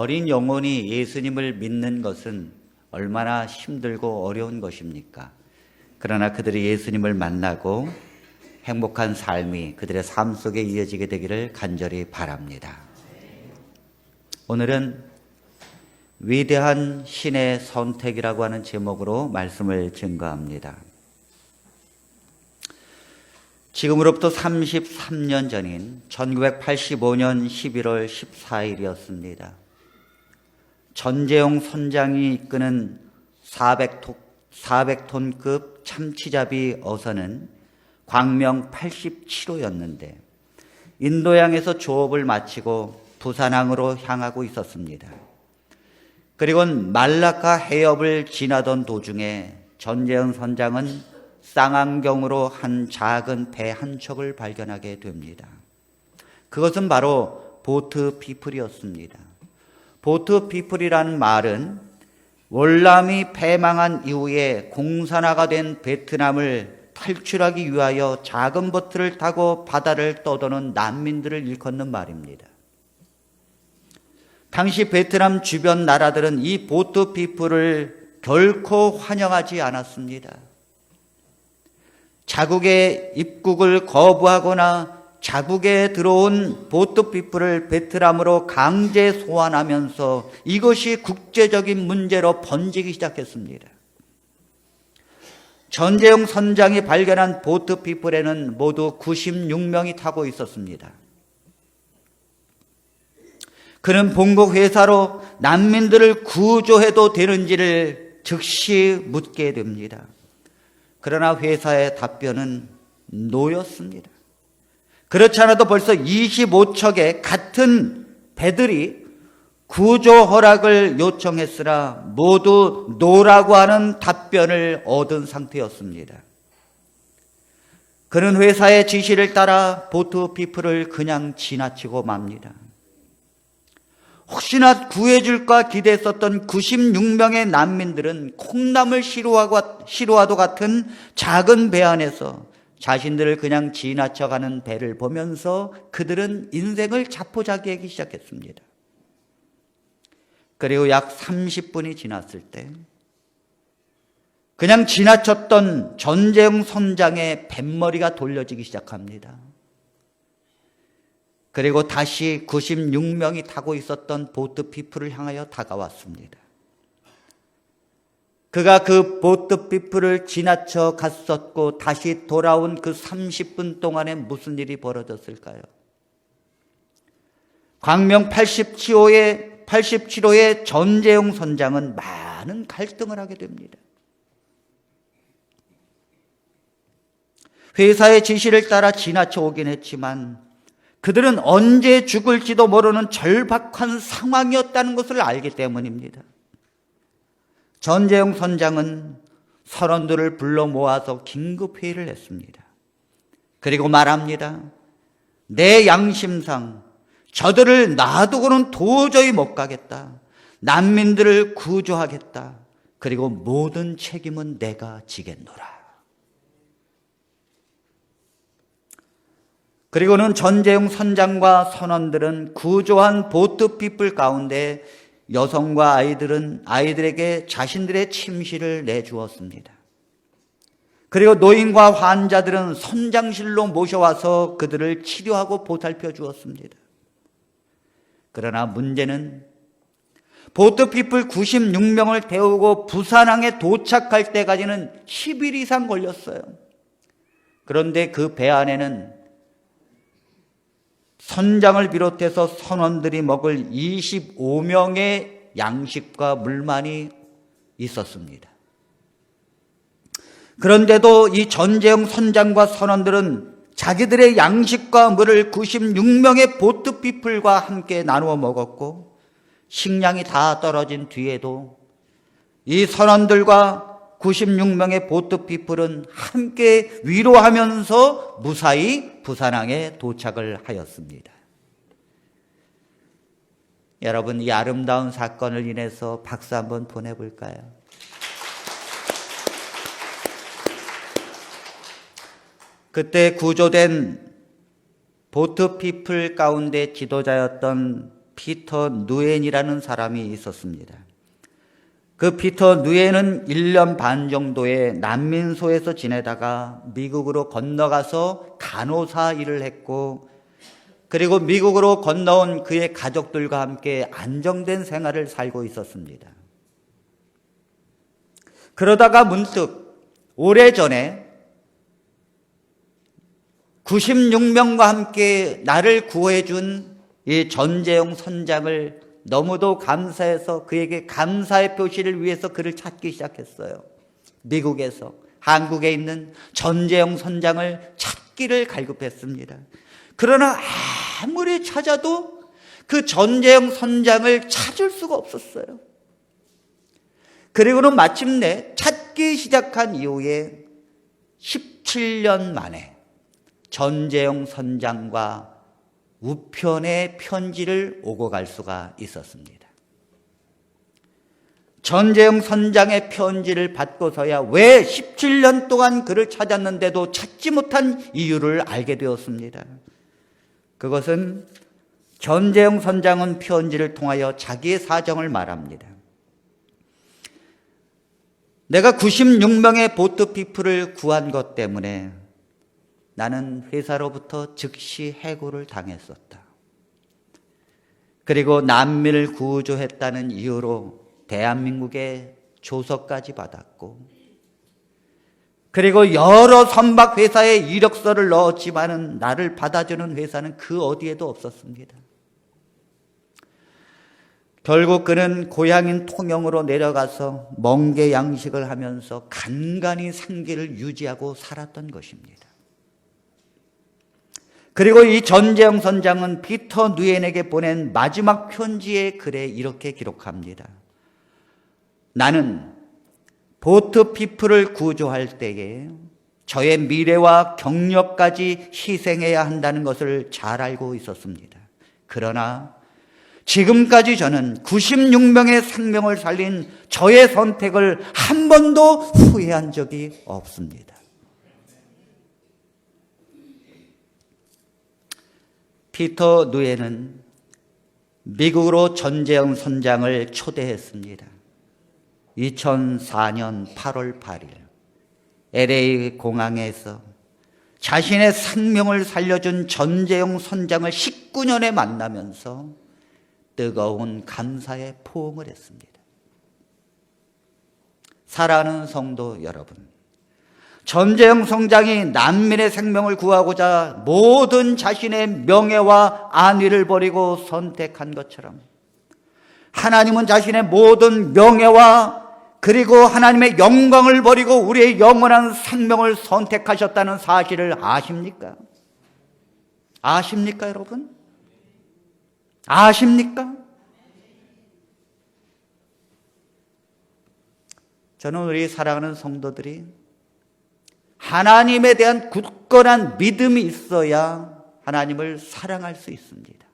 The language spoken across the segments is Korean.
어린 영혼이 예수님을 믿는 것은 얼마나 힘들고 어려운 것입니까? 그러나 그들이 예수님을 만나고 행복한 삶이 그들의 삶 속에 이어지게 되기를 간절히 바랍니다. 오늘은 위대한 신의 선택이라고 하는 제목으로 말씀을 증거합니다. 지금으로부터 33년 전인 1985년 11월 14일이었습니다. 전재용 선장이 이끄는 400톤급 참치잡이 어선은 광명 87호였는데 인도양에서 조업을 마치고 부산항으로 향하고 있었습니다. 그리고는 말라카 해협을 지나던 도중에 전재용 선장은 쌍안경으로 한 작은 배 한 척을 발견하게 됩니다. 그것은 바로 보트 피플이었습니다. 보트 피플이라는 말은 월남이 패망한 이후에 공산화가 된 베트남을 탈출하기 위하여 작은 보트를 타고 바다를 떠도는 난민들을 일컫는 말입니다. 당시 베트남 주변 나라들은 이 보트 피플을 결코 환영하지 않았습니다. 자국의 입국을 거부하거나 자국에 들어온 보트 피플을 베트남으로 강제 소환하면서 이것이 국제적인 문제로 번지기 시작했습니다. 전재용 선장이 발견한 보트 피플에는 모두 96명이 타고 있었습니다. 그는 본국 회사로 난민들을 구조해도 되는지를 즉시 묻게 됩니다. 그러나 회사의 답변은 노였습니다. 그렇지 않아도 벌써 25척의 같은 배들이 구조 허락을 요청했으나 모두 노라고 하는 답변을 얻은 상태였습니다. 그는 회사의 지시를 따라 보트 피플을 그냥 지나치고 맙니다. 혹시나 구해줄까 기대했었던 96명의 난민들은 콩나물 시루와도 같은 작은 배 안에서 자신들을 그냥 지나쳐가는 배를 보면서 그들은 인생을 자포자기하기 시작했습니다. 그리고 약 30분이 지났을 때 그냥 지나쳤던 전재용 선장의 뱃머리가 돌려지기 시작합니다. 그리고 다시 96명이 타고 있었던 보트 피플을 향하여 다가왔습니다. 그가 그 보트 피플을 지나쳐 갔었고 다시 돌아온 그 30분 동안에 무슨 일이 벌어졌을까요? 광명 87호의 전재용 선장은 많은 갈등을 하게 됩니다. 회사의 지시를 따라 지나쳐 오긴 했지만 그들은 언제 죽을지도 모르는 절박한 상황이었다는 것을 알기 때문입니다. 전재용 선장은 선원들을 불러 모아서 긴급회의를 했습니다. 그리고 말합니다. 내 양심상 저들을 놔두고는 도저히 못 가겠다. 난민들을 구조하겠다. 그리고 모든 책임은 내가 지겠노라. 그리고는 전재용 선장과 선원들은 구조한 보트 피플 가운데 여성과 아이들에게 자신들의 침실을 내주었습니다. 그리고 노인과 환자들은 선장실로 모셔와서 그들을 치료하고 보살펴 주었습니다. 그러나 문제는 보트 피플 96명을 태우고 부산항에 도착할 때까지는 10일 이상 걸렸어요. 그런데 그 배 안에는 선장을 비롯해서 선원들이 먹을 25명의 양식과 물만이 있었습니다. 그런데도 이 전재용 선장과 선원들은 자기들의 양식과 물을 96명의 보트 피플과 함께 나누어 먹었고 식량이 다 떨어진 뒤에도 이 선원들과 96명의 보트 피플은 함께 위로하면서 무사히 부산항에 도착을 하였습니다. 여러분, 이 아름다운 사건을 인해서 박수 한번 보내볼까요? 그때 구조된 보트 피플 가운데 지도자였던 피터 누엔이라는 사람이 있었습니다. 그 피터 누엔은 1년 반 정도의 난민소에서 지내다가 미국으로 건너가서 간호사 일을 했고, 그리고 미국으로 건너온 그의 가족들과 함께 안정된 생활을 살고 있었습니다. 그러다가 문득 오래전에 96명과 함께 나를 구해준 이 전재용 선장을 너무도 감사해서 그에게 감사의 표시를 위해서 그를 찾기 시작했어요. 미국에서 한국에 있는 전재용 선장을 찾기를 갈급했습니다. 그러나 아무리 찾아도 그 전재용 선장을 찾을 수가 없었어요. 그리고는 마침내 찾기 시작한 이후에 17년 만에 전재용 선장과 우편의 편지를 오고 갈 수가 있었습니다. 전재용 선장의 편지를 받고서야 왜 17년 동안 그를 찾았는데도 찾지 못한 이유를 알게 되었습니다. 그것은 전재용 선장은 편지를 통하여 자기의 사정을 말합니다. 내가 96명의 보트피플을 구한 것 때문에 나는 회사로부터 즉시 해고를 당했었다. 그리고 난민을 구조했다는 이유로 대한민국에 조서까지 받았고, 그리고 여러 선박 회사에 이력서를 넣었지만은 나를 받아주는 회사는 그 어디에도 없었습니다. 결국 그는 고향인 통영으로 내려가서 멍게 양식을 하면서 간간히 생계를 유지하고 살았던 것입니다. 그리고 이 전재용 선장은 피터 누엔에게 보낸 마지막 편지의 글에 이렇게 기록합니다. 나는 보트피플을 구조할 때에 저의 미래와 경력까지 희생해야 한다는 것을 잘 알고 있었습니다. 그러나 지금까지 저는 96명의 생명을 살린 저의 선택을 한 번도 후회한 적이 없습니다. 피터 누엔은 미국으로 전재용 선장을 초대했습니다. 2004년 8월 8일 LA 공항에서 자신의 생명을 살려준 전재용 선장을 19년에 만나면서 뜨거운 감사의 포옹을 했습니다. 사랑하는 성도 여러분, 전재용 선장이 난민의 생명을 구하고자 모든 자신의 명예와 안위를 버리고 선택한 것처럼 하나님은 자신의 모든 명예와 그리고 하나님의 영광을 버리고 우리의 영원한 생명을 선택하셨다는 사실을 아십니까? 아십니까, 여러분? 아십니까? 저는 우리 사랑하는 성도들이 하나님에 대한 굳건한 믿음이 있어야 하나님을 사랑할 수 있습니다.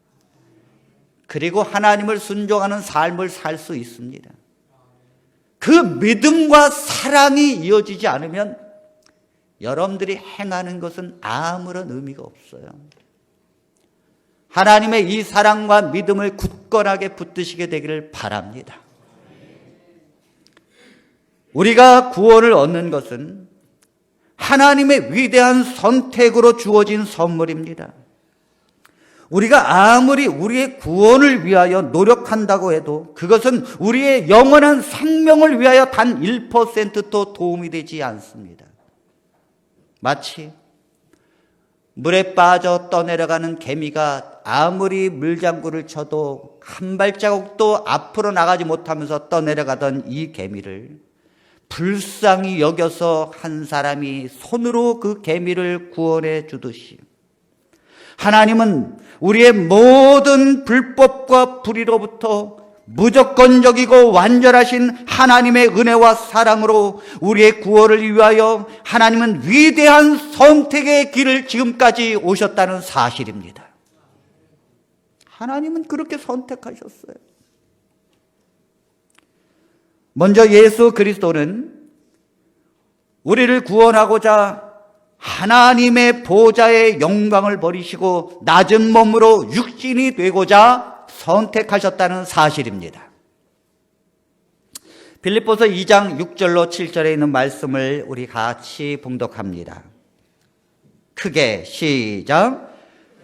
그리고 하나님을 순종하는 삶을 살 수 있습니다. 그 믿음과 사랑이 이어지지 않으면 여러분들이 행하는 것은 아무런 의미가 없어요. 하나님의 이 사랑과 믿음을 굳건하게 붙드시게 되기를 바랍니다. 우리가 구원을 얻는 것은 하나님의 위대한 선택으로 주어진 선물입니다. 우리가 아무리 우리의 구원을 위하여 노력한다고 해도 그것은 우리의 영원한 생명을 위하여 단 1%도 도움이 되지 않습니다. 마치 물에 빠져 떠내려가는 개미가 아무리 물장구를 쳐도 한 발자국도 앞으로 나가지 못하면서 떠내려가던 이 개미를 불쌍히 여겨서 한 사람이 손으로 그 개미를 구원해 주듯이 하나님은 우리의 모든 불법과 불의로부터 무조건적이고 완전하신 하나님의 은혜와 사랑으로 우리의 구원을 위하여 하나님은 위대한 선택의 길을 지금까지 오셨다는 사실입니다. 하나님은 그렇게 선택하셨어요. 먼저 예수 그리스도는 우리를 구원하고자 하나님의 보좌의 영광을 버리시고 낮은 몸으로 육신이 되고자 선택하셨다는 사실입니다. 빌립보서 2장 6절로 7절에 있는 말씀을 우리 같이 봉독합니다. 크게 시작.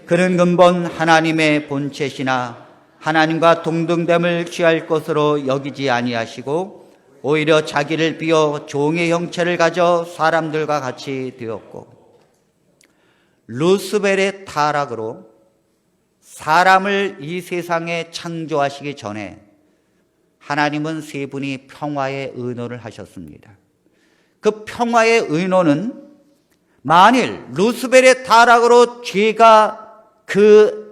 그는 근본 하나님의 본체시나 하나님과 동등됨을 취할 것으로 여기지 아니하시고 오히려 자기를 비워 종의 형체를 가져 사람들과 같이 되었고 루스벨의 타락으로 사람을 이 세상에 창조하시기 전에 하나님은 세 분이 평화의 의논을 하셨습니다. 그 평화의 의논은 만일 루스벨의 타락으로 죄가 그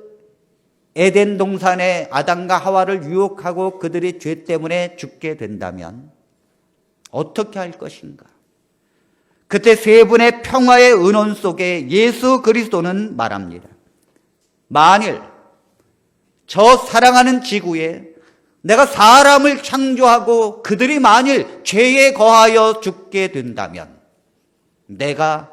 에덴 동산의 아담과 하와를 유혹하고 그들의 죄 때문에 죽게 된다면 어떻게 할 것인가? 그때 세 분의 평화의 의논 속에 예수 그리스도는 말합니다. 만일 저 사랑하는 지구에 내가 사람을 창조하고 그들이 만일 죄에 거하여 죽게 된다면 내가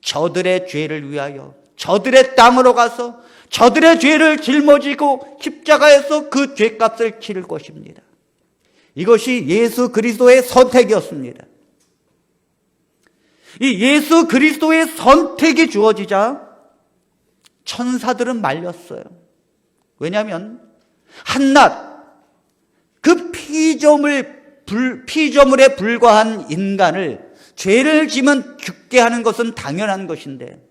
저들의 죄를 위하여 저들의 땅으로 가서 저들의 죄를 짊어지고 십자가에서 그 죄값을 치를 것입니다. 이것이 예수 그리스도의 선택이었습니다. 이 예수 그리스도의 선택이 주어지자 천사들은 말렸어요. 왜냐하면 한낱 그 피조물에 불과한 인간을 죄를 지면 죽게 하는 것은 당연한 것인데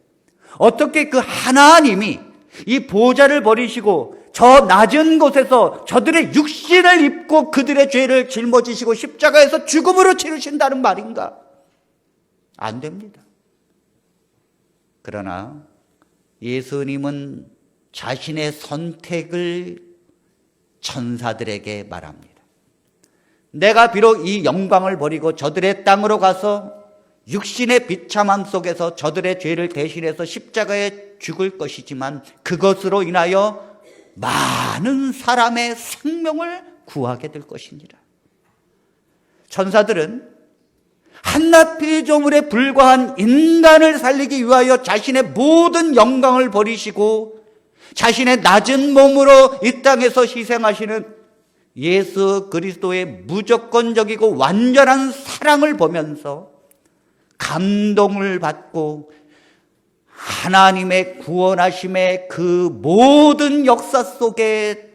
어떻게 그 하나님이 이 보좌를 버리시고 저 낮은 곳에서 저들의 육신을 입고 그들의 죄를 짊어지시고 십자가에서 죽음으로 치르신다는 말인가? 안 됩니다. 그러나 예수님은 자신의 선택을 천사들에게 말합니다. 내가 비록 이 영광을 버리고 저들의 땅으로 가서 육신의 비참함 속에서 저들의 죄를 대신해서 십자가에 죽을 것이지만 그것으로 인하여 많은 사람의 생명을 구하게 될 것이니라. 천사들은 한낱 피조물에 불과한 인간을 살리기 위하여 자신의 모든 영광을 버리시고 자신의 낮은 몸으로 이 땅에서 희생하시는 예수 그리스도의 무조건적이고 완전한 사랑을 보면서 감동을 받고 하나님의 구원하심의 그 모든 역사 속에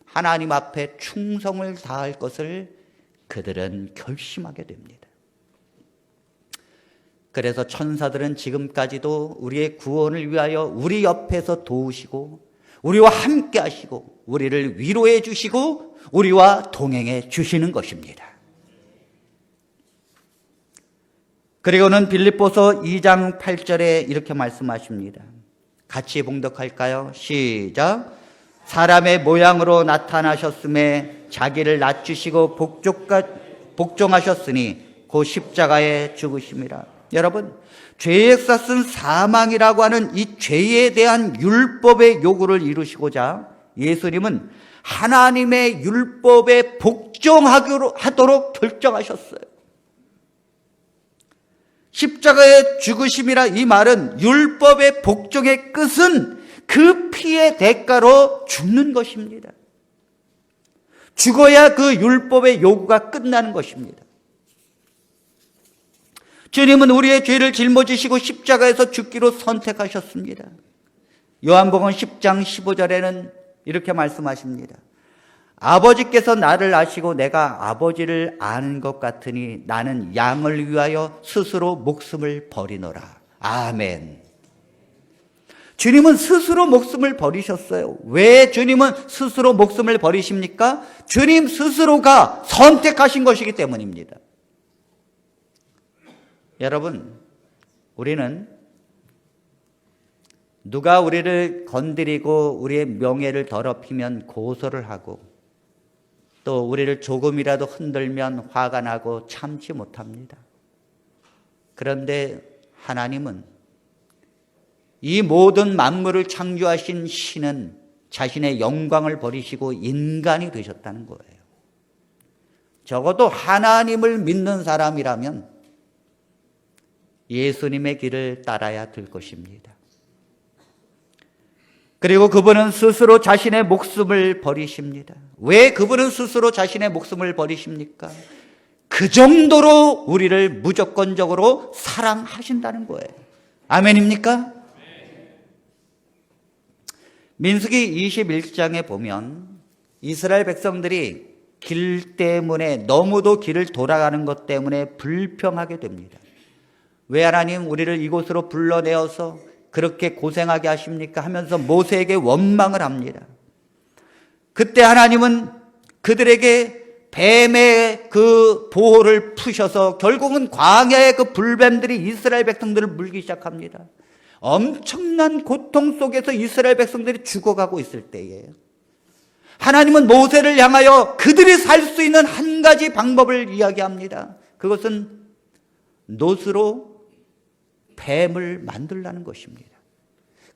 하나님 앞에 충성을 다할 것을 그들은 결심하게 됩니다. 그래서 천사들은 지금까지도 우리의 구원을 위하여 우리 옆에서 도우시고 우리와 함께 하시고 우리를 위로해 주시고 우리와 동행해 주시는 것입니다. 그리고는 빌립보서 2장 8절에 이렇게 말씀하십니다. 같이 봉독할까요? 시작. 사람의 모양으로 나타나셨음에 자기를 낮추시고 복종하셨으니 곧 십자가에 죽으심이라. 여러분, 죄의 값은 사망이라고 하는 이 죄에 대한 율법의 요구를 이루시고자 예수님은 하나님의 율법에 복종하도록 결정하셨어요. 십자가의 죽으심이라 이 말은 율법의 복종의 끝은 그 피의 대가로 죽는 것입니다. 죽어야 그 율법의 요구가 끝나는 것입니다. 주님은 우리의 죄를 짊어지시고 십자가에서 죽기로 선택하셨습니다. 요한복음 10장 15절에는 이렇게 말씀하십니다. 아버지께서 나를 아시고 내가 아버지를 아는 것 같으니 나는 양을 위하여 스스로 목숨을 버리노라. 아멘. 주님은 스스로 목숨을 버리셨어요. 왜 주님은 스스로 목숨을 버리십니까? 주님 스스로가 선택하신 것이기 때문입니다. 여러분, 우리는 누가 우리를 건드리고 우리의 명예를 더럽히면 고소를 하고 또 우리를 조금이라도 흔들면 화가 나고 참지 못합니다. 그런데 하나님은 이 모든 만물을 창조하신 신은 자신의 영광을 버리시고 인간이 되셨다는 거예요. 적어도 하나님을 믿는 사람이라면 예수님의 길을 따라야 될 것입니다. 그리고 그분은 스스로 자신의 목숨을 버리십니다. 왜 그분은 스스로 자신의 목숨을 버리십니까? 그 정도로 우리를 무조건적으로 사랑하신다는 거예요. 아멘입니까? 민수기 21장에 보면 이스라엘 백성들이 길 때문에 너무도 길을 돌아가는 것 때문에 불평하게 됩니다. 왜 하나님 우리를 이곳으로 불러내어서 그렇게 고생하게 하십니까? 하면서 모세에게 원망을 합니다. 그때 하나님은 그들에게 뱀의 그 보호를 푸셔서 결국은 광야의 그 불뱀들이 이스라엘 백성들을 물기 시작합니다. 엄청난 고통 속에서 이스라엘 백성들이 죽어가고 있을 때에 하나님은 모세를 향하여 그들이 살 수 있는 한 가지 방법을 이야기합니다. 그것은 놋으로 뱀을 만들라는 것입니다.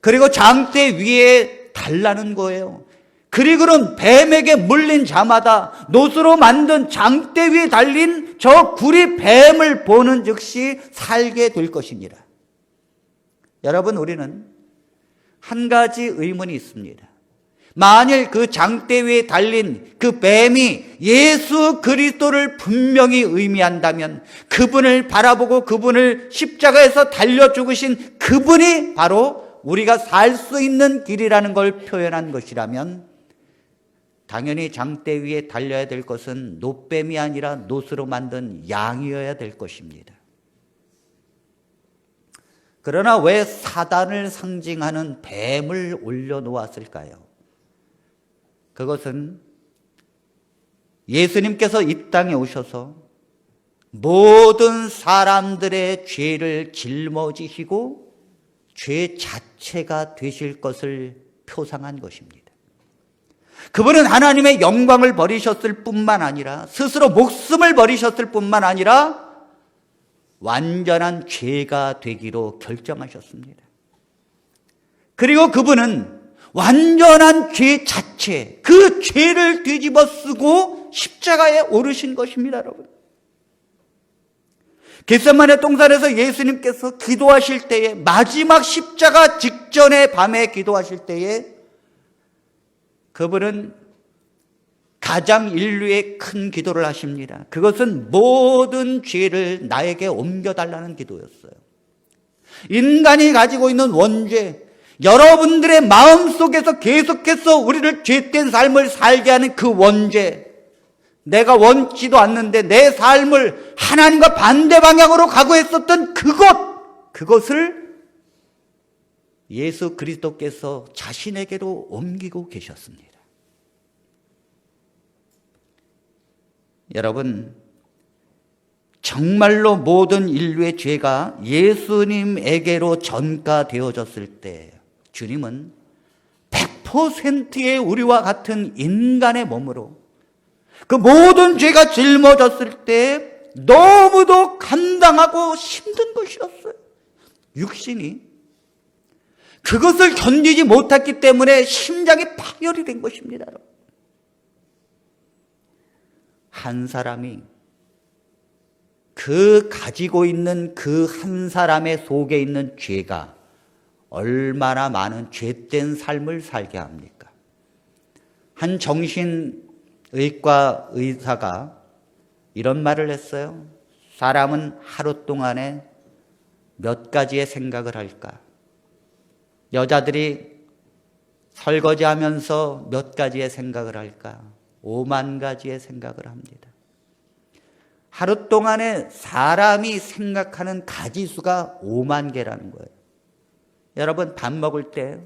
그리고 장대 위에 달라는 거예요. 그리고는 뱀에게 물린 자마다 놋으로 만든 장대 위에 달린 저 구리 뱀을 보는 즉시 살게 될 것입니다. 여러분, 우리는 한 가지 의문이 있습니다. 만일 그 장대 위에 달린 그 뱀이 예수 그리스도를 분명히 의미한다면 그분을 바라보고 그분을 십자가에서 달려 죽으신 그분이 바로 우리가 살 수 있는 길이라는 걸 표현한 것이라면 당연히 장대 위에 달려야 될 것은 놋뱀이 아니라 놋으로 만든 양이어야 될 것입니다. 그러나 왜 사단을 상징하는 뱀을 올려놓았을까요? 그것은 예수님께서 이 땅에 오셔서 모든 사람들의 죄를 짊어지시고 죄 자체가 되실 것을 표상한 것입니다. 그분은 하나님의 영광을 버리셨을 뿐만 아니라 스스로 목숨을 버리셨을 뿐만 아니라 완전한 죄가 되기로 결정하셨습니다. 그리고 그분은 완전한 죄 자체, 그 죄를 뒤집어 쓰고 십자가에 오르신 것입니다, 여러분. 겟세마네 동산에서 예수님께서 기도하실 때에, 마지막 십자가 직전의 밤에 기도하실 때에 그분은 가장 인류의 큰 기도를 하십니다. 그것은 모든 죄를 나에게 옮겨달라는 기도였어요. 인간이 가지고 있는 원죄, 여러분들의 마음속에서 계속해서 우리를 죄된 삶을 살게 하는 그 원죄, 내가 원치도 않는데 내 삶을 하나님과 반대 방향으로 가고 있었던 그것을 예수 그리스도께서 자신에게로 옮기고 계셨습니다. 여러분, 정말로 모든 인류의 죄가 예수님에게로 전가되어졌을 때 주님은 100%의 우리와 같은 인간의 몸으로 그 모든 죄가 짊어졌을 때 너무도 감당하고 힘든 것이었어요. 육신이 그것을 견디지 못했기 때문에 심장이 파열이 된 것입니다. 한 사람이 그 가지고 있는 그 한 사람의 속에 있는 죄가 얼마나 많은 죄된 삶을 살게 합니까? 한 정신의과 의사가 이런 말을 했어요. 사람은 하루 동안에 몇 가지의 생각을 할까? 여자들이 설거지하면서 몇 가지의 생각을 할까? 5만 가지의 생각을 합니다. 하루 동안에 사람이 생각하는 가지수가 5만 개라는 거예요. 여러분, 밥 먹을 때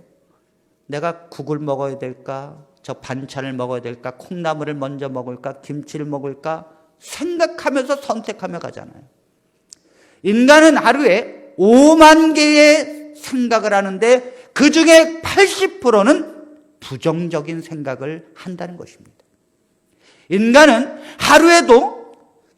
내가 국을 먹어야 될까? 저 반찬을 먹어야 될까? 콩나물을 먼저 먹을까? 김치를 먹을까? 생각하면서 선택하며 가잖아요. 인간은 하루에 5만 개의 생각을 하는데 그 중에 80%는 부정적인 생각을 한다는 것입니다. 인간은 하루에도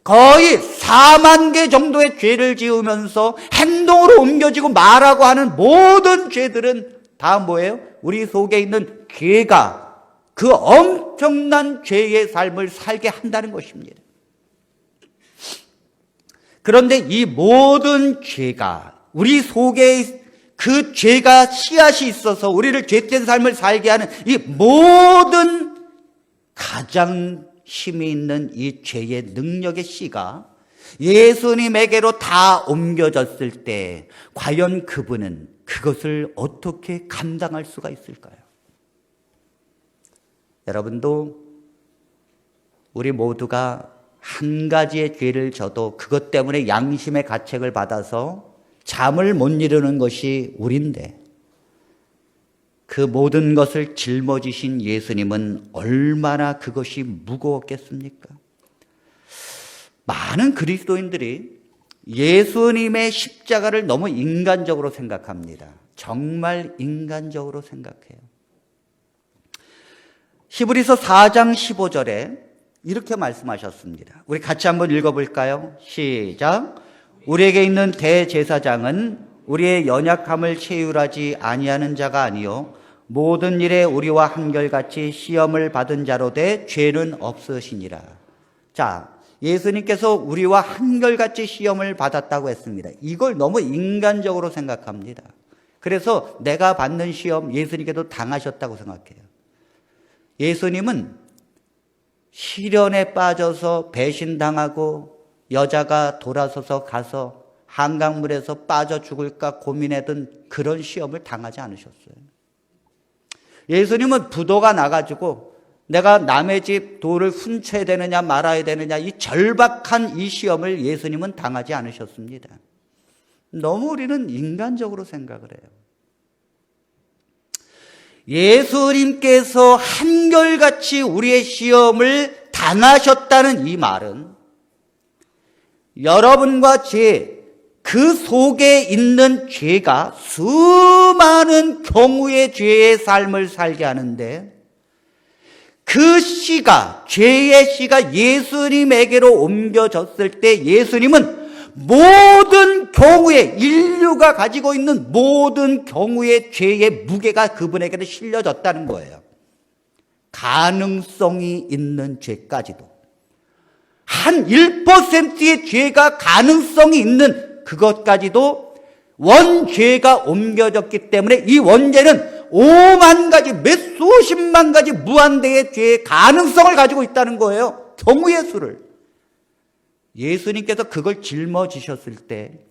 거의 4만 개 정도의 죄를 지으면서 행동으로 옮겨지고 말하고 하는 모든 죄들은 다 뭐예요? 우리 속에 있는 죄가 그 엄청난 죄의 삶을 살게 한다는 것입니다. 그런데 이 모든 죄가 우리 속에 그 죄가 씨앗이 있어서 우리를 죄된 삶을 살게 하는 이 모든 가장 힘이 있는 이 죄의 능력의 씨가 예수님에게로 다 옮겨졌을 때 과연 그분은 그것을 어떻게 감당할 수가 있을까요? 여러분도 우리 모두가 한 가지의 죄를 져도 그것 때문에 양심의 가책을 받아서 잠을 못 이루는 것이 우리인데 그 모든 것을 짊어지신 예수님은 얼마나 그것이 무거웠겠습니까? 많은 그리스도인들이 예수님의 십자가를 너무 인간적으로 생각합니다. 정말 인간적으로 생각해요. 히브리서 4장 15절에 이렇게 말씀하셨습니다. 우리 같이 한번 읽어볼까요? 시작. 우리에게 있는 대제사장은 우리의 연약함을 체휼하지 아니하는 자가 아니요 모든 일에 우리와 한결같이 시험을 받은 자로 돼 죄는 없으시니라. 자, 예수님께서 우리와 한결같이 시험을 받았다고 했습니다. 이걸 너무 인간적으로 생각합니다. 그래서 내가 받는 시험 예수님께도 당하셨다고 생각해요. 예수님은 시련에 빠져서 배신당하고 여자가 돌아서서 가서 한강물에서 빠져 죽을까 고민하던 그런 시험을 당하지 않으셨어요. 예수님은 부도가 나가지고 내가 남의 집 돌을 훔쳐야 되느냐 말아야 되느냐 이 절박한 이 시험을 예수님은 당하지 않으셨습니다. 너무 우리는 인간적으로 생각을 해요. 예수님께서 한결같이 우리의 시험을 당하셨다는 이 말은 여러분과 그 속에 있는 죄가 수많은 경우의 죄의 삶을 살게 하는데 그 씨가, 죄의 씨가 예수님에게로 옮겨졌을 때 예수님은 모든 경우에 인류가 가지고 있는 모든 경우의 죄의 무게가 그분에게는 실려졌다는 거예요. 가능성이 있는 죄까지도. 한 1%의 죄가 가능성이 있는 그것까지도 원죄가 옮겨졌기 때문에 이 원죄는 5만 가지, 몇 수십만 가지 무한대의 죄의 가능성을 가지고 있다는 거예요. 경우의 수를. 예수님께서 그걸 짊어지셨을 때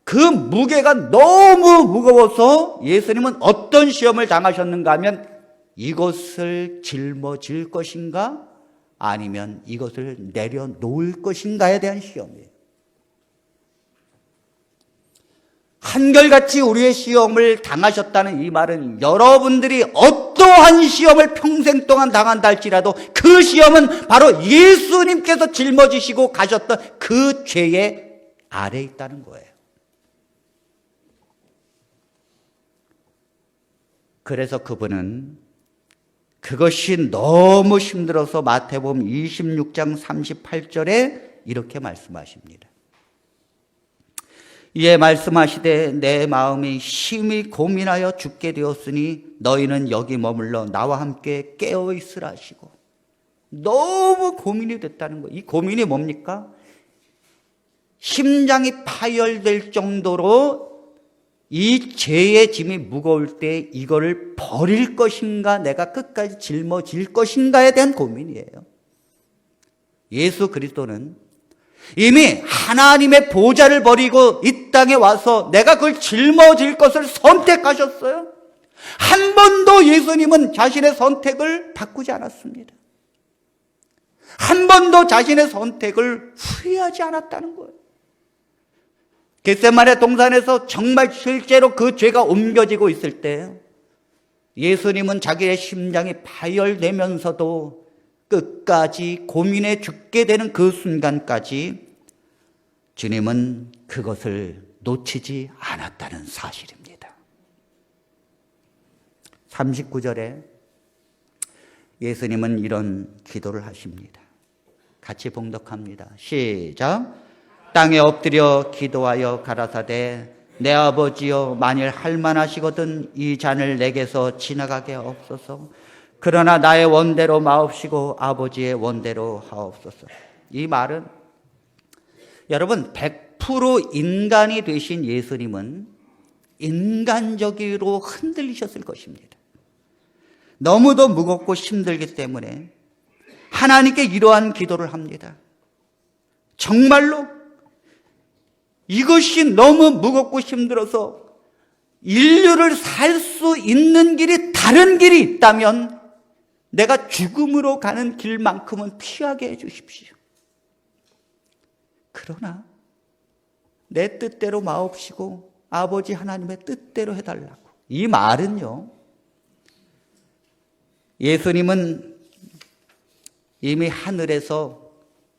그 무게가 너무 무거워서 예수님은 어떤 시험을 당하셨는가 하면 이것을 짊어질 것인가 아니면 이것을 내려놓을 것인가에 대한 시험이에요. 한결같이 우리의 시험을 당하셨다는 이 말은 여러분들이 어떠한 시험을 평생 동안 당한다 할지라도 그 시험은 바로 예수님께서 짊어지시고 가셨던 그 죄의 아래에 있다는 거예요. 그래서 그분은 그것이 너무 힘들어서 마태복음 26장 38절에 이렇게 말씀하십니다. 이에 말씀하시되 내 마음이 심히 고민하여 죽게 되었으니 너희는 여기 머물러 나와 함께 깨어 있으라 하시고 너무 고민이 됐다는 거예요. 이 고민이 뭡니까? 심장이 파열될 정도로 이 죄의 짐이 무거울 때 이거를 버릴 것인가 내가 끝까지 짊어질 것인가에 대한 고민이에요. 예수 그리스도는 이미 하나님의 보좌를 버리고 이 땅에 와서 내가 그걸 짊어질 것을 선택하셨어요. 한 번도 예수님은 자신의 선택을 바꾸지 않았습니다. 한 번도 자신의 선택을 후회하지 않았다는 거예요. 겟세마네 동산에서 정말 실제로 그 죄가 옮겨지고 있을 때 예수님은 자기의 심장이 파열되면서도 끝까지 고민해 죽게 되는 그 순간까지 주님은 그것을 놓치지 않았다는 사실입니다. 39절에 예수님은 이런 기도를 하십니다. 같이 봉독합니다. 시작. 땅에 엎드려 기도하여 가라사대 내 아버지여 만일 할만하시거든 이 잔을 내게서 지나가게 하옵소서. 그러나 나의 원대로 마옵시고 아버지의 원대로 하옵소서. 이 말은 여러분 100% 인간이 되신 예수님은 인간적으로 흔들리셨을 것입니다. 너무도 무겁고 힘들기 때문에 하나님께 이러한 기도를 합니다. 정말로 이것이 너무 무겁고 힘들어서 인류를 살 수 있는 길이 다른 길이 있다면 내가 죽음으로 가는 길만큼은 피하게 해 주십시오. 그러나 내 뜻대로 마옵시고 아버지 하나님의 뜻대로 해달라고. 이 말은요, 예수님은 이미 하늘에서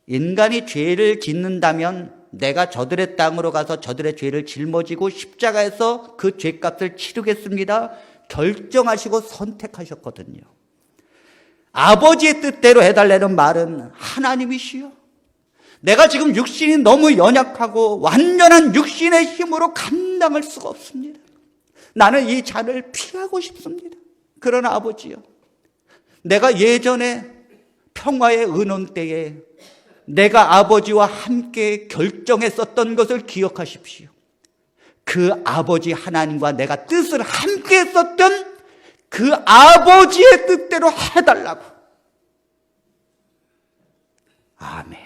인간이 죄를 짓는다면 내가 저들의 땅으로 가서 저들의 죄를 짊어지고 십자가에서 그 죄값을 치르겠습니다 결정하시고 선택하셨거든요. 아버지의 뜻대로 해달라는 말은 하나님이시여, 내가 지금 육신이 너무 연약하고 완전한 육신의 힘으로 감당할 수가 없습니다. 나는 이 잔을 피하고 싶습니다. 그러나 아버지요, 내가 예전에 평화의 의논 때에 내가 아버지와 함께 결정했었던 것을 기억하십시오. 그 아버지 하나님과 내가 뜻을 함께 했었던 그 아버지의 뜻대로 해달라고. 아멘.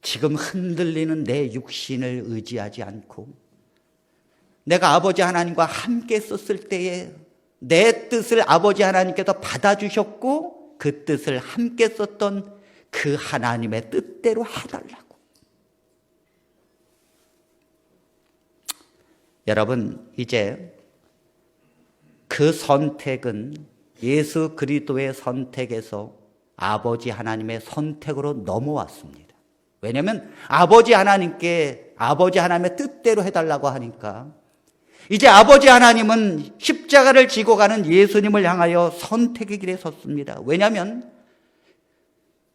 지금 흔들리는 내 육신을 의지하지 않고 내가 아버지 하나님과 함께 했었을 때에 내 뜻을 아버지 하나님께서 받아주셨고 그 뜻을 함께 썼던 그 하나님의 뜻대로 해달라고. 여러분, 이제 그 선택은 예수 그리스도의 선택에서 아버지 하나님의 선택으로 넘어왔습니다. 왜냐하면 아버지 하나님께 아버지 하나님의 뜻대로 해달라고 하니까 이제 아버지 하나님은 십자가를 지고 가는 예수님을 향하여 선택의 길에 섰습니다. 왜냐하면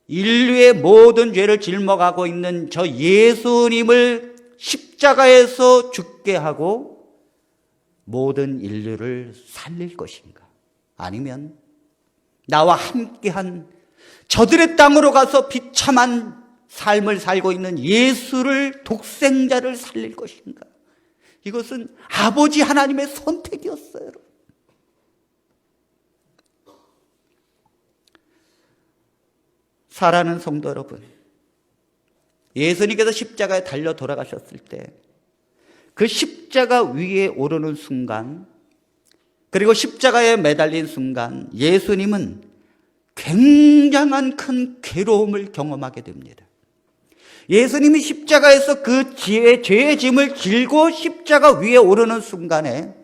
인류의 모든 죄를 짊어가고 있는 저 예수님을 십자가에서 죽게 하고 모든 인류를 살릴 것인가, 아니면 나와 함께한 저들의 땅으로 가서 비참한 삶을 살고 있는 예수를, 독생자를 살릴 것인가. 이것은 아버지 하나님의 선택이었어요. 사랑하는 성도 여러분, 예수님께서 십자가에 달려 돌아가셨을 때 그 십자가 위에 오르는 순간, 그리고 십자가에 매달린 순간 예수님은 굉장한 큰 괴로움을 경험하게 됩니다. 예수님이 십자가에서 그 죄의 짐을 질고 십자가 위에 오르는 순간에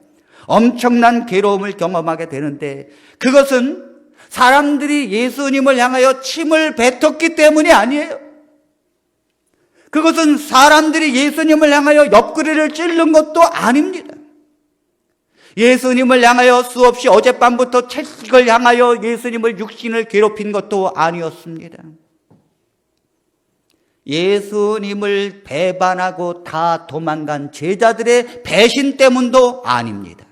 엄청난 괴로움을 경험하게 되는데, 그것은 사람들이 예수님을 향하여 침을 뱉었기 때문이 아니에요. 그것은 사람들이 예수님을 향하여 옆구리를 찌른 것도 아닙니다. 예수님을 향하여 수없이 어젯밤부터 채찍을 향하여 예수님을 육신을 괴롭힌 것도 아니었습니다. 예수님을 배반하고 다 도망간 제자들의 배신 때문도 아닙니다.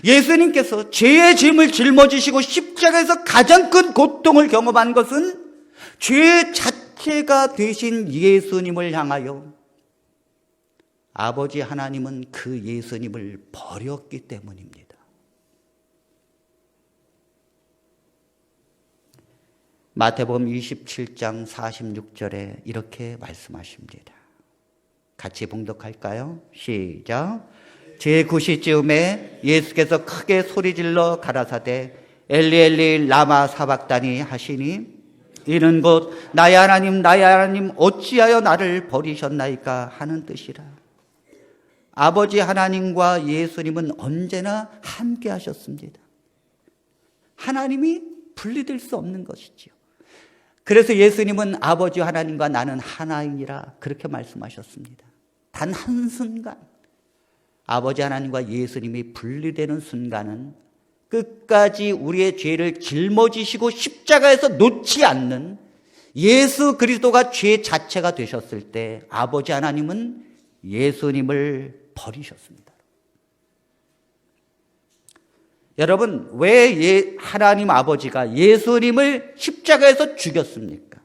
예수님께서 죄의 짐을 짊어지시고 십자가에서 가장 큰 고통을 경험한 것은 죄 자체가 되신 예수님을 향하여 아버지 하나님은 그 예수님을 버렸기 때문입니다. 마태복음 27장 46절에 이렇게 말씀하십니다. 같이 봉독할까요? 시작. 제9시쯤에 예수께서 크게 소리질러 가라사대 엘리 엘리 라마 사박다니 하시니, 이는 곧 나의 하나님 나의 하나님 어찌하여 나를 버리셨나이까 하는 뜻이라. 아버지 하나님과 예수님은 언제나 함께 하셨습니다. 하나님이 분리될 수 없는 것이지요. 그래서 예수님은 아버지 하나님과 나는 하나이니라 그렇게 말씀하셨습니다. 단 한순간 아버지 하나님과 예수님이 분리되는 순간은 끝까지 우리의 죄를 짊어지시고 십자가에서 놓지 않는 예수 그리스도가 죄 자체가 되셨을 때 아버지 하나님은 예수님을 버리셨습니다. 여러분, 왜 하나님 아버지가 예수님을 십자가에서 죽였습니까?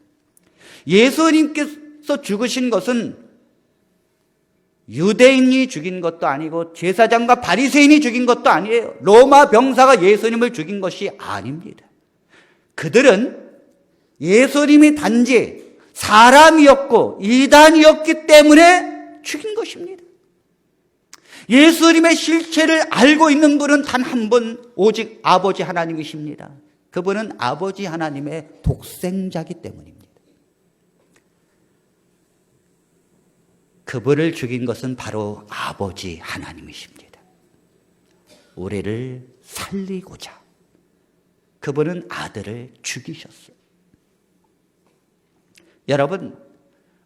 예수님께 예수님께서 죽으신 것은 유대인이 죽인 것도 아니고 제사장과 바리새인이 죽인 것도 아니에요. 로마 병사가 예수님을 죽인 것이 아닙니다. 그들은 예수님이 단지 사람이었고 이단이었기 때문에 죽인 것입니다. 예수님의 실체를 알고 있는 분은 단 한 분, 오직 아버지 하나님이십니다. 그분은 아버지 하나님의 독생자이기 때문입니다. 그분을 죽인 것은 바로 아버지 하나님이십니다. 우리를 살리고자 그분은 아들을 죽이셨어요. 여러분,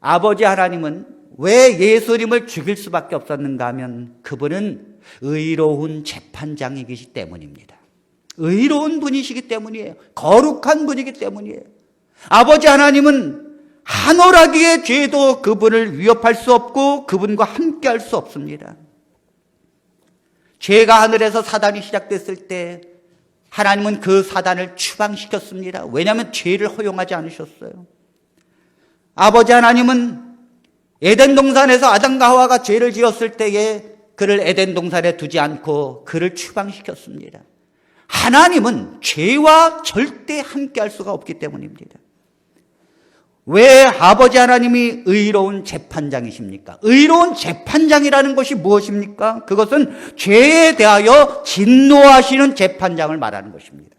아버지 하나님은 왜 예수님을 죽일 수밖에 없었는가 하면 그분은 의로운 재판장이기 때문입니다. 의로운 분이시기 때문이에요. 거룩한 분이기 때문이에요. 아버지 하나님은 한오라기의 죄도 그분을 위협할 수 없고 그분과 함께 할 수 없습니다. 죄가 하늘에서 사단이 시작됐을 때 하나님은 그 사단을 추방시켰습니다. 왜냐하면 죄를 허용하지 않으셨어요. 아버지 하나님은 에덴 동산에서 아담과 하와가 죄를 지었을 때에 그를 에덴 동산에 두지 않고 그를 추방시켰습니다. 하나님은 죄와 절대 함께 할 수가 없기 때문입니다. 왜 아버지 하나님이 의로운 재판장이십니까? 의로운 재판장이라는 것이 무엇입니까? 그것은 죄에 대하여 진노하시는 재판장을 말하는 것입니다.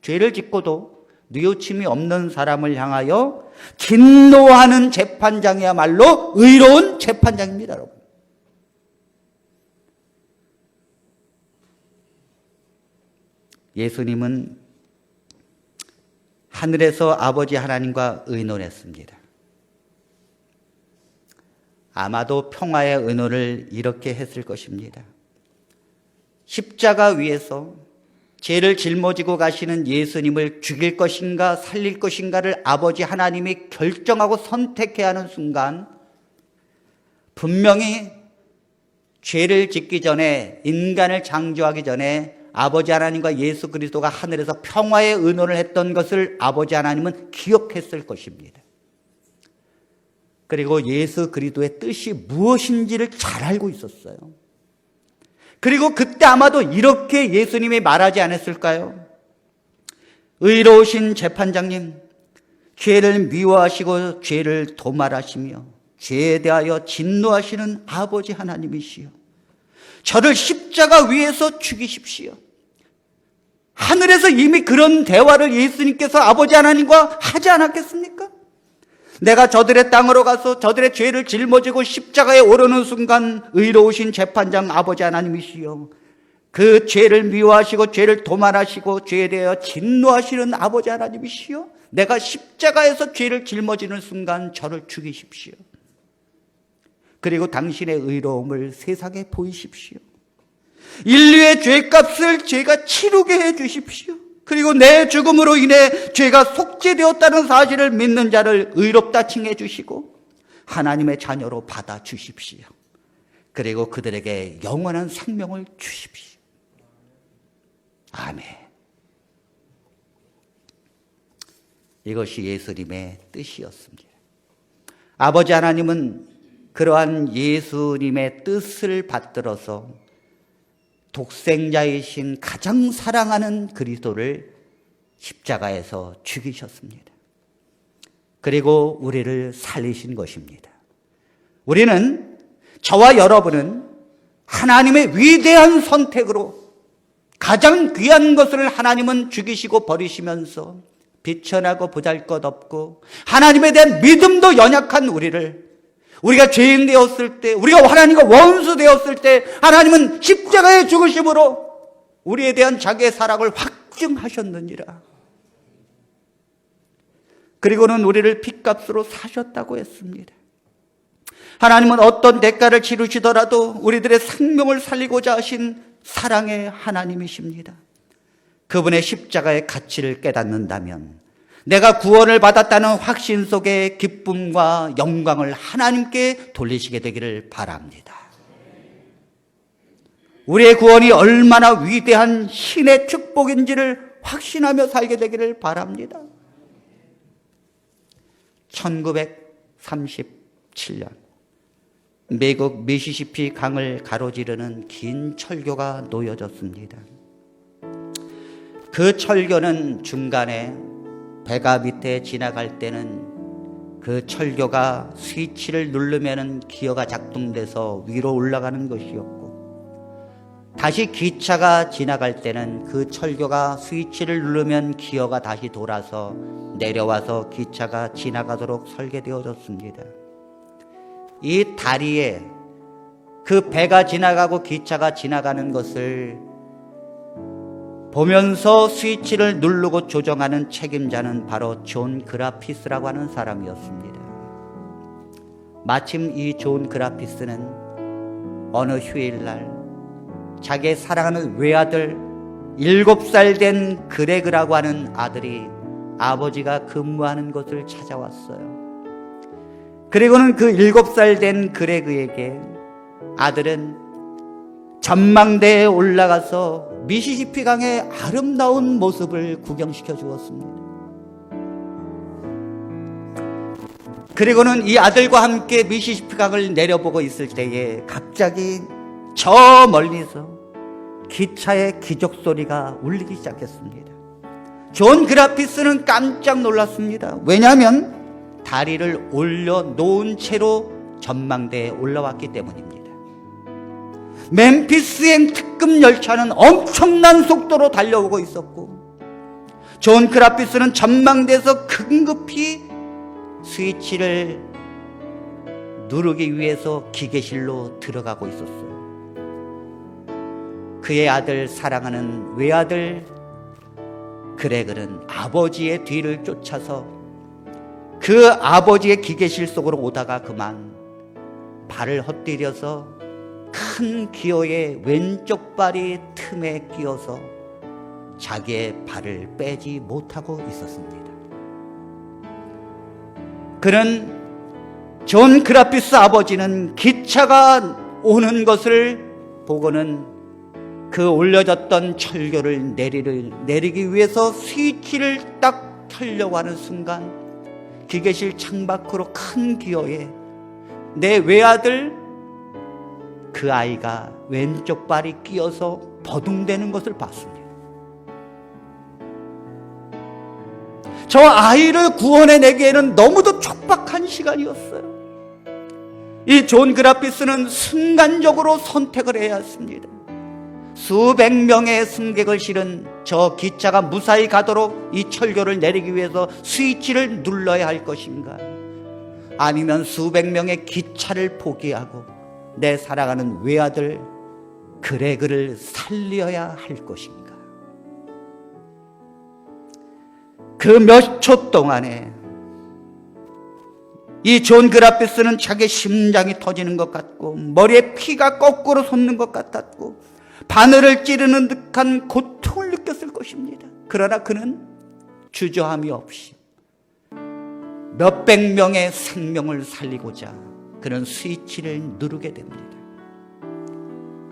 죄를 짓고도 뉘우침이 없는 사람을 향하여 진노하는 재판장이야말로 의로운 재판장입니다, 여러분. 예수님은 하늘에서 아버지 하나님과 의논했습니다. 아마도 평화의 의논을 이렇게 했을 것입니다. 십자가 위에서 죄를 짊어지고 가시는 예수님을 죽일 것인가 살릴 것인가를 아버지 하나님이 결정하고 선택해야 하는 순간 분명히 죄를 짓기 전에, 인간을 창조하기 전에 아버지 하나님과 예수 그리스도가 하늘에서 평화의 의논을 했던 것을 아버지 하나님은 기억했을 것입니다. 그리고 예수 그리스도의 뜻이 무엇인지를 잘 알고 있었어요. 그리고 그때 아마도 이렇게 예수님이 말하지 않았을까요? 의로우신 재판장님, 죄를 미워하시고 죄를 도말하시며 죄에 대하여 진노하시는 아버지 하나님이시여, 저를 십자가 위에서 죽이십시오. 하늘에서 이미 그런 대화를 예수님께서 아버지 하나님과 하지 않았겠습니까? 내가 저들의 땅으로 가서 저들의 죄를 짊어지고 십자가에 오르는 순간 의로우신 재판장 아버지 하나님이시여, 그 죄를 미워하시고 죄를 도말하시고 죄에 대하여 진노하시는 아버지 하나님이시여, 내가 십자가에서 죄를 짊어지는 순간 저를 죽이십시오. 그리고 당신의 의로움을 세상에 보이십시오. 인류의 죄값을 제가 치르게 해 주십시오. 그리고 내 죽음으로 인해 죄가 속죄되었다는 사실을 믿는 자를 의롭다 칭해 주시고 하나님의 자녀로 받아 주십시오. 그리고 그들에게 영원한 생명을 주십시오. 아멘. 이것이 예수님의 뜻이었습니다. 아버지 하나님은 그러한 예수님의 뜻을 받들어서 독생자이신 가장 사랑하는 그리스도를 십자가에서 죽이셨습니다. 그리고 우리를 살리신 것입니다. 우리는, 저와 여러분은 하나님의 위대한 선택으로 가장 귀한 것을 하나님은 죽이시고 버리시면서 비천하고 보잘것없고 하나님에 대한 믿음도 연약한 우리가 죄인 되었을 때, 우리가 하나님과 원수 되었을 때 하나님은 십자가에 죽으심으로 우리에 대한 자기의 사랑을 확증하셨느니라. 그리고는 우리를 핏값으로 사셨다고 했습니다. 하나님은 어떤 대가를 치르시더라도 우리들의 생명을 살리고자 하신 사랑의 하나님이십니다. 그분의 십자가의 가치를 깨닫는다면 내가 구원을 받았다는 확신 속에 기쁨과 영광을 하나님께 돌리시게 되기를 바랍니다. 우리의 구원이 얼마나 위대한 신의 축복인지를 확신하며 살게 되기를 바랍니다. 37년 미국 미시시피 강을 가로지르는 긴 철교가 놓여졌습니다. 그 철교는 중간에 배가 밑에 지나갈 때는 그 철교가 스위치를 누르면 기어가 작동돼서 위로 올라가는 것이었고, 다시 기차가 지나갈 때는 그 철교가 스위치를 누르면 기어가 다시 돌아서 내려와서 기차가 지나가도록 설계되어졌습니다. 이 다리에 그 배가 지나가고 기차가 지나가는 것을 보면서 스위치를 누르고 조정하는 책임자는 바로 존 그라피스라고 하는 사람이었습니다. 마침 이 존 그라피스는 어느 휴일날 자기의 사랑하는 외아들 7살 된 그레그라고 하는 아들이 아버지가 근무하는 곳을 찾아왔어요. 그리고는 그 7살 된 그레그에게 아들은 전망대에 올라가서 미시시피 강의 아름다운 모습을 구경시켜 주었습니다. 그리고는 이 아들과 함께 미시시피 강을 내려보고 있을 때에 갑자기 저 멀리서 기차의 기적 소리가 울리기 시작했습니다. 존 그라피스는 깜짝 놀랐습니다. 왜냐하면 다리를 올려놓은 채로 전망대에 올라왔기 때문입니다. 멤피스행 특급 열차는 엄청난 속도로 달려오고 있었고, 존 그라피스는 전망대에서 긴급히 스위치를 누르기 위해서 기계실로 들어가고 있었어요. 그의 아들, 사랑하는 외아들 그레그는 아버지의 뒤를 쫓아서 그 아버지의 기계실 속으로 오다가 그만 발을 헛디뎌서 큰 기어의 왼쪽 발이 틈에 끼어서 자기의 발을 빼지 못하고 있었습니다. 그는 존 그라피스 아버지는 기차가 오는 것을 보고는 그 올려졌던 철교를 내리기 위해서 스위치를 딱 켜려고 하는 순간 기계실 창밖으로 큰 기어에 내 외아들 그 아이가 왼쪽 발이 끼어서 버둥대는 것을 봤습니다. 저 아이를 구원해내기에는 너무도 촉박한 시간이었어요. 이 존 그라피스는 순간적으로 선택을 해야 했습니다. 수백 명의 승객을 실은 저 기차가 무사히 가도록 이 철교를 내리기 위해서 스위치를 눌러야 할 것인가, 아니면 수백 명의 기차를 포기하고 내 사랑하는 외아들 그레그를 살려야 할 것인가. 그 몇 초 동안에 이 존 그라피스는 자기 심장이 터지는 것 같고 머리에 피가 거꾸로 솟는 것 같았고 바늘을 찌르는 듯한 고통을 느꼈을 것입니다. 그러나 그는 주저함이 없이 몇백 명의 생명을 살리고자 그는 스위치를 누르게 됩니다.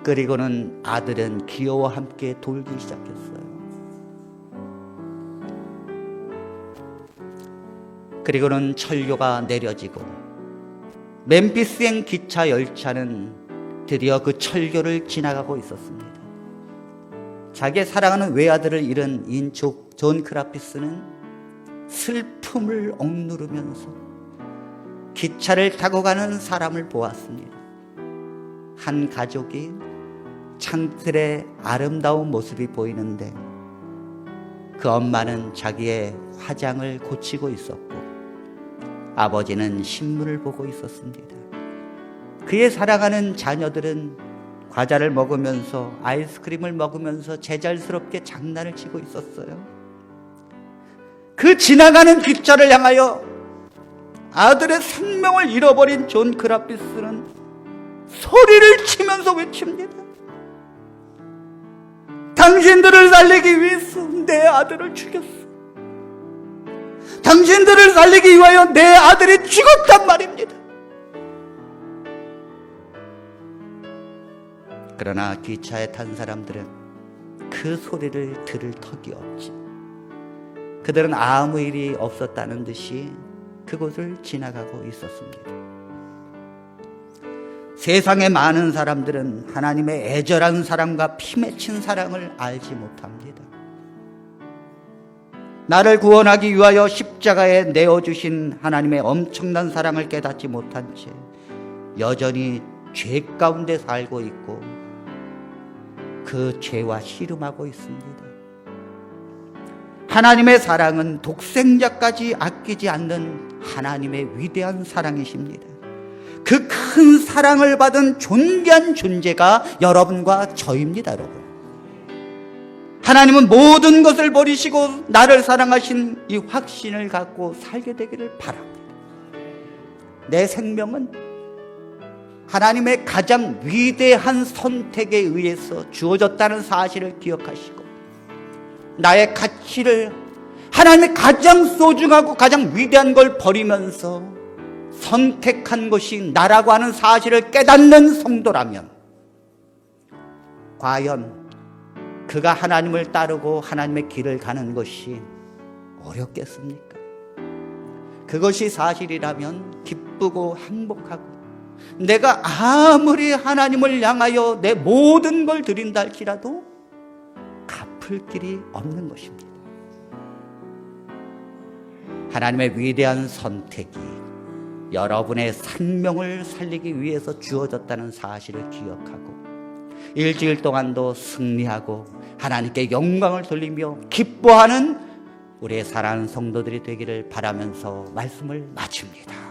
그리고는 아들은 기어와 함께 돌기 시작했어요. 그리고는 철교가 내려지고 멤피스행 기차 열차는 드디어 그 철교를 지나가고 있었습니다. 자기의 사랑하는 외아들을 잃은 존 그라피스는 슬픔을 억누르면서 기차를 타고 가는 사람을 보았습니다. 한 가족이 창틀에 아름다운 모습이 보이는데 그 엄마는 자기의 화장을 고치고 있었고 아버지는 신문을 보고 있었습니다. 그의 사랑하는 자녀들은 과자를 먹으면서 아이스크림을 먹으면서 제잘스럽게 장난을 치고 있었어요. 그 지나가는 기차를 향하여 아들의 생명을 잃어버린 존 그라피스는 소리를 치면서 외칩니다. 당신들을 살리기 위해서 내 아들을 죽였어. 당신들을 살리기 위하여 내 아들이 죽었단 말입니다. 그러나 기차에 탄 사람들은 그 소리를 들을 턱이 없지. 그들은 아무 일이 없었다는 듯이 그곳을 지나가고 있었습니다. 세상의 많은 사람들은 하나님의 애절한 사랑과 피맺힌 사랑을 알지 못합니다. 나를 구원하기 위하여 십자가에 내어주신 하나님의 엄청난 사랑을 깨닫지 못한 채 여전히 죄 가운데 살고 있고 그 죄와 씨름하고 있습니다. 하나님의 사랑은 독생자까지 아끼지 않는 하나님의 위대한 사랑이십니다. 그 큰 사랑을 받은 존귀한 존재가 여러분과 저입니다, 여러분. 하나님은 모든 것을 버리시고 나를 사랑하신 이 확신을 갖고 살게 되기를 바랍니다. 내 생명은 하나님의 가장 위대한 선택에 의해서 주어졌다는 사실을 기억하시고 나의 가치를 하나님의 가장 소중하고 가장 위대한 걸 버리면서 선택한 것이 나라고 하는 사실을 깨닫는 성도라면 과연 그가 하나님을 따르고 하나님의 길을 가는 것이 어렵겠습니까? 그것이 사실이라면 기쁘고 행복하고 내가 아무리 하나님을 향하여 내 모든 걸 드린다 할지라도 갚을 길이 없는 것입니다. 하나님의 위대한 선택이 여러분의 생명을 살리기 위해서 주어졌다는 사실을 기억하고 일주일 동안도 승리하고 하나님께 영광을 돌리며 기뻐하는 우리의 사랑하는 성도들이 되기를 바라면서 말씀을 마칩니다.